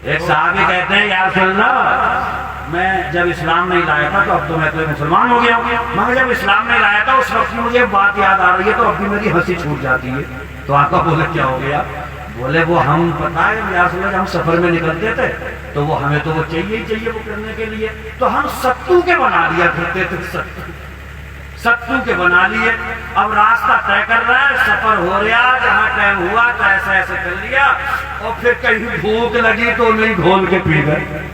ایک صحابی کہتے ہیں یا رسول اللہ میں جب اسلام نہیں لایا تھا تو اب تو میں تو مسلمان ہو گیا ہوں، مگر جب اسلام نہیں لایا تھا اس وقت مجھے بات یاد آ رہی ہے تو اب بھی میری ہنسی چھوٹ جاتی ہے۔ تو آقا بولے کیا ہو گیا؟ بولے وہ ہم پتہ ہے یا رسول اللہ ہم سفر میں نکلتے تھے تو وہ ہمیں تو وہ چاہیے ہی چاہیے وہ کرنے کے لیے، تو ہم ستو کے بنا لیا کرتے تھے، ستو کے بنا لیے۔ اب راستہ طے کر رہا ہے، سفر ہو رہا، جہاں ٹائم ہوا تو ایسا ایسے کر لیا، اور پھر کہیں بھوک لگی تو نہیں گھول کے پی گئے۔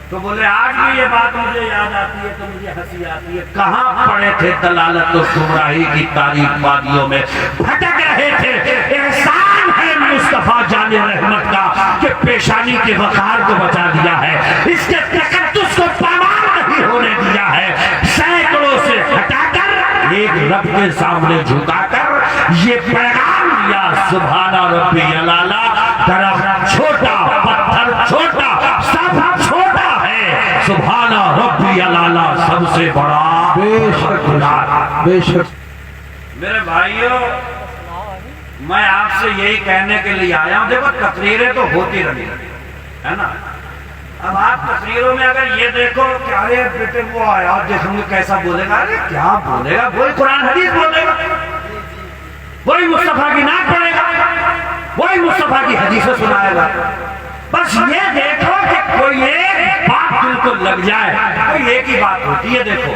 تو بولے آج بھی یہ بات مجھے یاد آتی ہے تو مجھے ہنسی آتی ہے، کہاں پڑے تھے دلالت و گمراہی کی تاریک وادیوں میں بھٹک رہے تھے۔ احسان ہے مصطفیٰ جان رحمت کا کہ پیشانی کے وقار کو بچا دیا ہے، اس کے تقدس کو پامال نہیں ہونے دیا ہے، سینکڑوں سے ہٹا کر ایک رب کے سامنے جھکا کر یہ پیغام دیا، سبحان ربی الاعلی، درخت چھوٹا پتھر چھوٹا سب چھوٹا ہے، سبحان ربی الاعلی سب سے بڑا بے شک بے شک۔ میرے بھائیوں میں آپ سے یہی کہنے کے لیے آیا ہوں، دیکھو تقریریں تو ہوتی رہی ہے نا، اب آپ تقریروں میں اگر یہ دیکھو کہ ارے بیٹے وہ آیا دیکھیں گے کیسا بولے گا، ارے کیا بولے گا، وہی قرآن حدیث بولے گا، وہی مصطفیٰ کی نعت پڑھے گا، وہی مصطفیٰ کی حدیثیں سنائے گا۔ بس یہ دیکھو کہ کوئی ایک بات دل کو لگ جائے، کوئی ایک ہی بات ہوتی ہے۔ دیکھو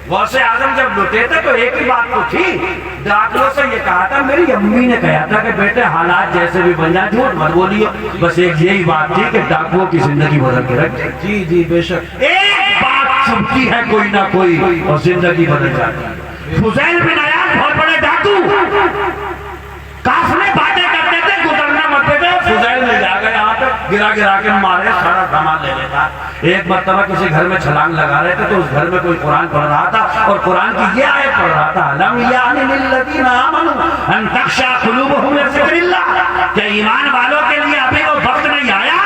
غوث اعظم جب لٹے تھے تو ایک ہی بات تو تھی، ڈاکوؤں سے یہ کہا تھا، میری امی نے کہا تھا کہ بیٹے حالات جیسے بھی بن جائیں جھوٹ مت بولیو، بس ایک یہی بات تھی کہ ڈاکوؤں کی زندگی بدل کے رکھ دے۔ جی جی بے شک، ایک بات چبھتی ہے کوئی نہ کوئی اور زندگی بدل جاتی ہے۔ فضیل بن عیاض بہت بڑے ڈاکو، قافلے باتیں کرتے تھے، گزرنا مرتے تھے، فضیل میں جا گئے یہاں پہ گرا گرا کے مارے، سارا سامان لے لیتا۔ ایک مرتبہ کسی گھر میں چھلانگ لگا رہے تھے تو اس گھر میں کوئی قرآن پڑھ رہا تھا اور قرآن کی یہ آیت پڑھ رہا تھا، لم یعن للذین آمنوا ان تخشع قلوبہم لذکر اللہ، کہ ایمان والوں کے لیے ابھی وہ وقت نہیں آیا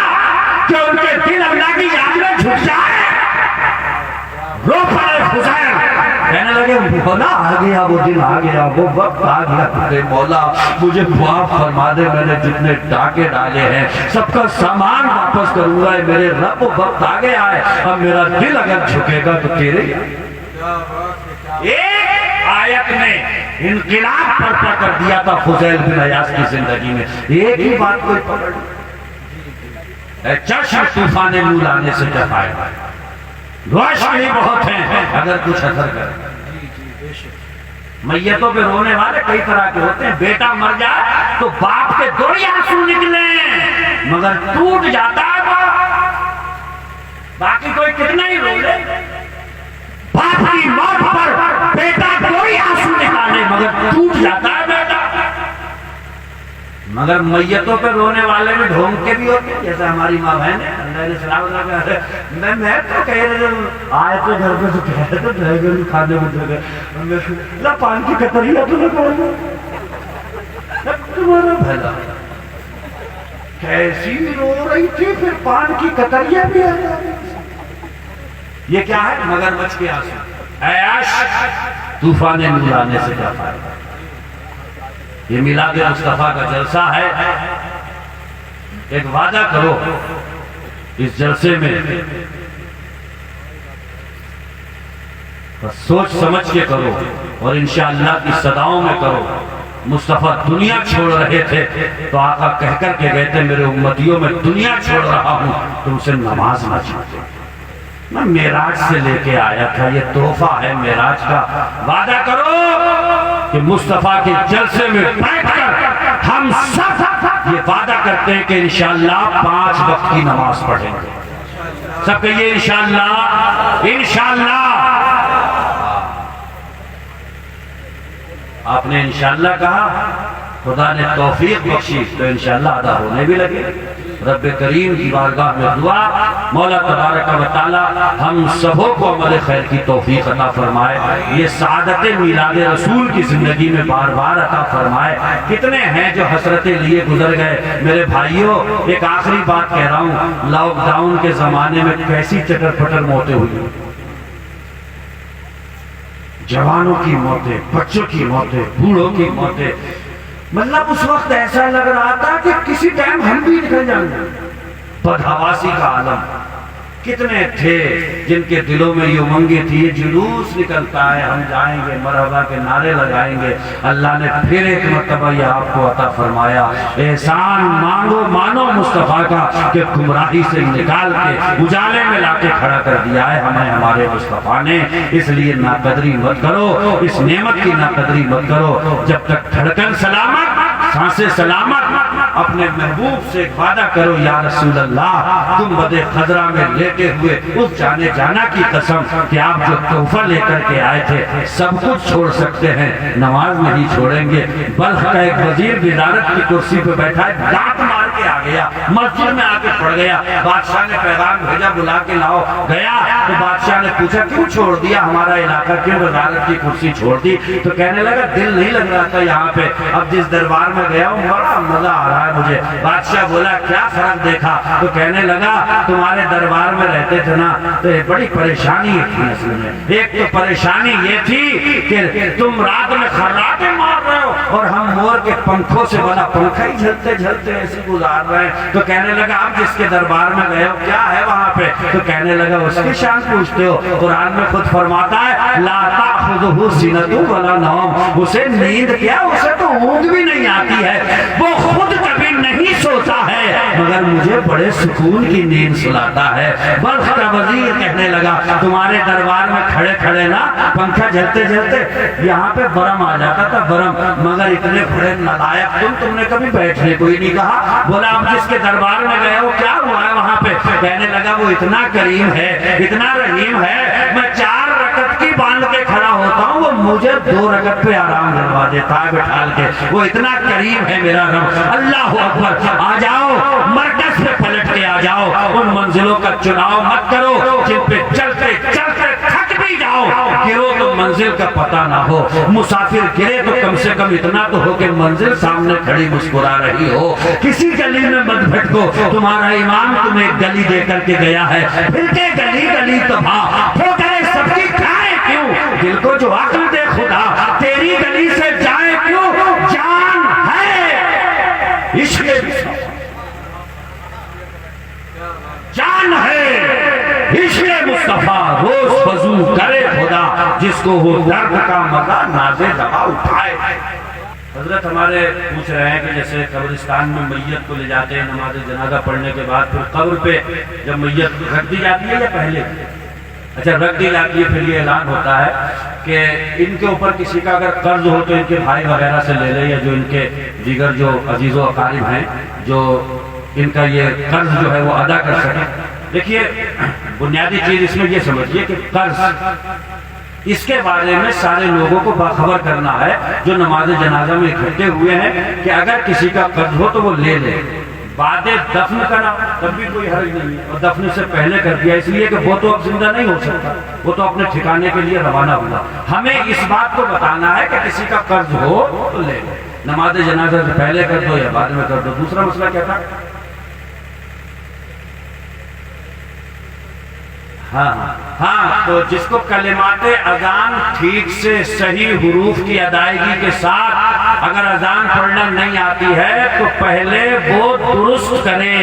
کہ ان کے دل اللہ کی یاد میں جھک جائے۔ رو پڑے فضیل، کہنے لگے مولا آ گیا وہ دن، آ گیا وہ وقت، آ گیا تیرے مولا، مجھے معاف فرما دے، میں نے جتنے ڈاکے ڈالے ہیں سب کا سامان واپس کروں گا، میرے رب وقت آ گیا ہے، اب میرا دل اگر جھکے گا تو تیرے۔ ایک آیت نے انقلاب برپا کر دیا تھا فضیل بن عیاض کی زندگی میں، ایک ہی بات کوئی پکڑ لی، چشم طوفان نور آنے سے کیا فائدہ، روشنی بہت ہیں اگر کچھ اثر کرے۔ میتوں پہ رونے والے کئی طرح کے ہوتے ہیں، بیٹا مر جائے تو باپ کے دو ہی آنسو نکلیں مگر ٹوٹ جاتا ہے باپ، باقی کوئی کتنا ہی رو لے، باپ کی موت پر بیٹا دو ہی آنسو نکالے مگر ٹوٹ جاتا ہے بیٹا۔ مگر میتوں پہ رونے والے میں ڈھونگ کے بھی ہوتے ہیں، جیسے ہماری ماں بہن ہے اللہ علیہ السلام، میں تو کہہ رہے آئے تو گھر پہ تو کہہ رہے تو ڈرائیور کھانے میں لگے اللہ پان کی کتریا تو نہ تمہارا بھلا، کیسی رو رہی تھی پھر پان کی کتریا بھی آ رہی، یہ کیا ہے مگر مچ کے آنسو، عیاش طوفان نور آنے سے کیا فائدہ۔ یہ میلاد مصطفیٰ کا جلسہ ہے، ایک وعدہ کرو اس جلسے میں سوچ سمجھ کے کرو اور انشاءاللہ کی صداؤں میں کرو۔ مصطفیٰ دنیا چھوڑ رہے تھے تو آقا کہہ کر کے گئے تھے میرے امتیوں میں دنیا چھوڑ رہا ہوں تم سے نماز نہ چھوڑے، میں معراج سے لے کے آیا تھا، یہ تحفہ ہے معراج کا۔ وعدہ کرو کہ مصطفیٰ کے جلسے میں بیٹھ کر ہم سب یہ وعدہ کرتے ہیں کہ انشاءاللہ 5 وقت کی نماز پڑھیں گے، سب کہیے انشاءاللہ انشاءاللہ۔ آپ نے انشاءاللہ کہا، خدا نے توفیق بخشی تو انشاءاللہ ادا ہونے بھی لگے۔ رب کریم کی بارگاہ میں دعا، مولا تبارک و تعالی ہم سبوں کو عمل خیر کی توفیق عطا فرمائے، یہ سعادت میلاد رسول کی زندگی میں بار بار عطا فرمائے۔ کتنے ہیں جو حسرتیں لیے گزر گئے میرے بھائیوں، ایک آخری بات کہہ رہا ہوں، لاک ڈاؤن کے زمانے میں کیسی چٹر پٹر موتیں ہوئی، جوانوں کی موتیں، بچوں کی موتیں، بوڑھوں کی موتیں، مطلب اس وقت ایسا لگ رہا تھا کہ کسی ٹائم ہم بھی نکل جائیں گے، بدحواسی کا عالم. کتنے تھے جن کے دلوں میں یہ امنگیں تھی, یہ جلوس نکلتا ہے, ہم جائیں گے, مرحبا کے نعرے لگائیں گے. اللہ نے پھر ایک مرتبہ یہ آپ کو عطا فرمایا, احسان مانو مصطفیٰ کا کہ گمراہی سے نکال کے اجالے میں لا کے کھڑا کر دیا ہے ہمیں ہمارے مصطفیٰ نے. اس لیے ناقدری مت کرو, اس نعمت کی ناقدری مت کرو. جب تک دھڑکن سلامت, سانسیں سلامت, اپنے محبوب سے وعدہ کرو, یا رسول اللہ تم بدِ خضرا میں لیٹے ہوئے اس جانے جانا کی قسم کہ آپ جو تحفہ لے کر کے آئے تھے سب کچھ چھوڑ سکتے ہیں, نماز نہیں چھوڑیں گے. بلخ کا ایک وزیر وزارت کی کرسی پہ بیٹھا ہے, دانت مار کے آ گیا, مسجد میں آ کے پڑ گیا. بادشاہ نے پیغام بھیجا, بلا کے لاؤ. گیا تو بادشاہ نے پوچھا کیوں چھوڑ دیا ہمارا علاقہ, کیوں وزارت کی کرسی چھوڑ دی؟ تو کہنے لگا دل نہیں لگ رہا تھا یہاں پہ, اب جس دربار میں گیا ہوں بڑا مزہ آ رہا ہے مجھے. بادشاہ بولا کیا فرق دیکھا؟ تو کہنے لگا تمہارے دربار میں رہتے تھے نا تو بڑی پریشانی تھی اصل میں. ایک تو پریشانی یہ تھی کہ تم رات میں خراٹے مار رہے ہو اور ہم مور کے پنکھوں سے بنا پنکھا ہی جھلتے جھلتے ایسے گزار رہے ہیں. تو کہنے لگا آپ جس کے دربار میں گئے ہو کیا ہے وہاں پہ؟ تو کہنے لگا اس کی شان پوچھتے ہو, قرآن میں خود فرماتا ہے لا تأخذہ سنۃ ولا نوم, اسے نیند کیا, اسے تو اونگ بھی نہیں آتی ہے, وہ خود کبھی نہیں سوتا ہے مگر مجھے بڑے سکون کی نیند سلاتا ہے. بلخ کا وزیر کہنے لگا تمہارے دربار میں کھڑے کھڑے نا پنکھا جھلتے جھلتے یہاں پہ برم آ جاتا تھا, برم, مگر اتنے بڑے نالائق تم نے کبھی بیٹھنے کو ہی نہیں کہا. بولا آپ جس کے دربار میں گئے ہو کیا ہوا ہے وہاں پہ؟ کہنے لگا وہ اتنا کریم ہے, اتنا رحیم ہے, میں 4 رکعت کی باندھ کے کھڑا ہوتا ہوں وہ مجھے 2 رکعت پہ آرام دلوا دیتا ہے بٹھال کے, وہ اتنا کریم ہے میرا رب. اللہ اکبر, آ جاؤ مرکز پہ پلٹ کے آ جاؤ, ان منزلوں کا چناؤ مت کرو جن پہ چلتے چلتے تھک بھی جاؤ, گرو تو منزل کا پتہ نہ ہو, مسافر گرے تو کم سے کم اتنا تو ہو کہ منزل سامنے کھڑی مسکرا رہی ہو. کسی گلی میں مت بھٹکو, تمہارا امام تمہیں ایک گلی دے کر کے گیا ہے, پھر کے گلی گلی تباہ ٹھوکریں سب کی کھائے کیوں, دل کو جو عقل دے خدا تیری گلی سے جائے کیوں, جان ہے عشق جان ہے عشق مصطفیٰ, روز وضو کرے خدا جس کو وہ درد کا مزہ نازے دوا اٹھائے. حضرت ہمارے پوچھ رہے ہیں کہ جیسے قبرستان میں میت کو لے جاتے ہیں نماز جنازہ پڑھنے کے بعد, پھر قبر پہ جب میت رکھ دی جاتی ہے یا پہلے؟ اچھا رکھ دی جاتی ہے, پھر یہ اعلان ہوتا ہے کہ ان کے اوپر کسی کا اگر قرض ہو تو ان کے بھائی وغیرہ سے لے لے, یا جو ان کے دیگر جو عزیز و اقارب ہیں جو ان کا یہ قرض جو ہے وہ ادا کر سکیں. دیکھیے بنیادی چیز اس میں یہ سمجھیے کہ قرض اس کے بارے میں سارے لوگوں کو باخبر کرنا ہے جو نماز جنازہ میں اکٹھے ہوئے ہیں کہ اگر کسی کا قرض ہو تو وہ لے لے. بعد دفن کرنا تب بھی کوئی حرج نہیں ہے, اور دفن سے پہلے کر دیا اس لیے کہ وہ تو اب زندہ نہیں ہو سکتا, وہ تو اپنے ٹھکانے کے لیے روانہ ہوا. ہمیں اس بات کو بتانا ہے کہ کسی کا قرض ہو تو لے لے, نماز جنازہ سے پہلے کر دو یا بعد میں کر دو. دوسرا مسئلہ کیا تھا؟ ہاں تو جس کو کلمات اذان ٹھیک سے صحیح حروف کی ادائیگی کے ساتھ اگر اذان پڑھنا نہیں آتی ہے تو پہلے وہ درست کرے,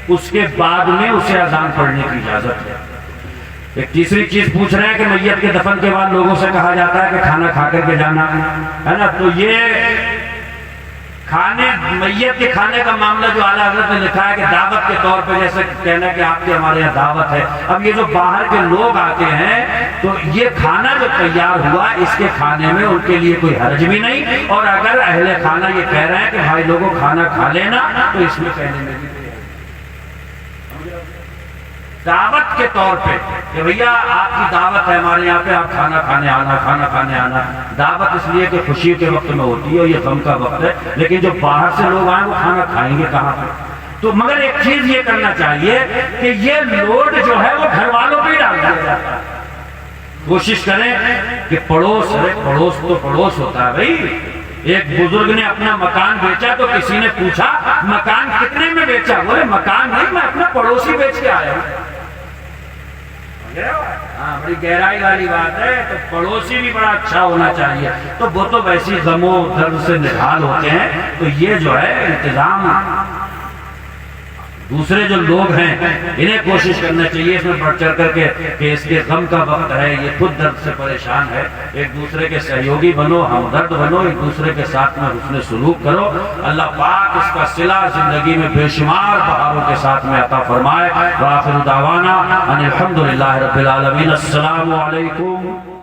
اس کے بعد میں اسے اذان پڑھنے کی اجازت ہے. ایک تیسری چیز پوچھ رہے ہیں کہ میت کے دفن کے بعد لوگوں سے کہا جاتا ہے کہ کھانا کھا کر کے جانا ہے نا, تو یہ میت کے کھانے کا معاملہ جو اعلیٰ حضرت نے لکھا ہے کہ دعوت کے طور پہ, جیسے کہنا کہ آپ کے ہمارے یہاں دعوت ہے. اب یہ جو باہر کے لوگ آتے ہیں تو یہ کھانا جو تیار ہوا اس کے کھانے میں ان کے لیے کوئی حرج بھی نہیں, اور اگر اہل کھانا یہ کہہ رہے ہیں کہ بھائی لوگوں کھانا کھا لینا تو اس میں کہنے میں بھی دعوت کے طور پہ کہ بھیا آپ کی دعوت ہے ہمارے یہاں پہ, آپ کھانا کھانے آنا, کھانا کھانے آنا. دعوت اس لیے کہ خوشی کے وقت میں ہوتی ہے اور یہ غم کا وقت ہے, لیکن جو باہر سے لوگ آئیں وہ کھانا کھائیں گے کہاں پہ؟ تو مگر ایک چیز یہ کرنا چاہیے کہ یہ لوڈ جو ہے وہ گھر والوں پہ ہی ڈال دیا جاتا ہے. کوشش کریں کہ پڑوس تو پڑوس ہوتا ہے بھائی. ایک بزرگ نے اپنا مکان بیچا تو کسی نے پوچھا مکان کتنے میں بیچا؟ بولے مکان نہیں, میں اپنا پڑوسی بیچ کے آیا ہوں. بڑی گہرائی والی بات ہے. تو پڑوسی بھی بڑا اچھا ہونا چاہیے. تو وہ تو ویسی غم و درد سے نڈھال ہوتے ہیں, تو یہ جو ہے انتظام دوسرے جو لوگ ہیں انہیں کوشش کرنا چاہیے اس میں بڑھ چڑھ کر کے کہ اس کے غم کا وقت ہے، یہ خود درد سے پریشان ہے، ایک دوسرے کے سہیوگی بنو، ہمدرد بنو، ایک دوسرے کے ساتھ میں حسن سلوک کرو۔ اللہ پاک اس کا صلہ زندگی میں بے شمار بہاروں کے ساتھ میں عطا فرمائے۔ وآخر دعوانا ان الحمدللہ رب العالمین۔ السلام علیکم۔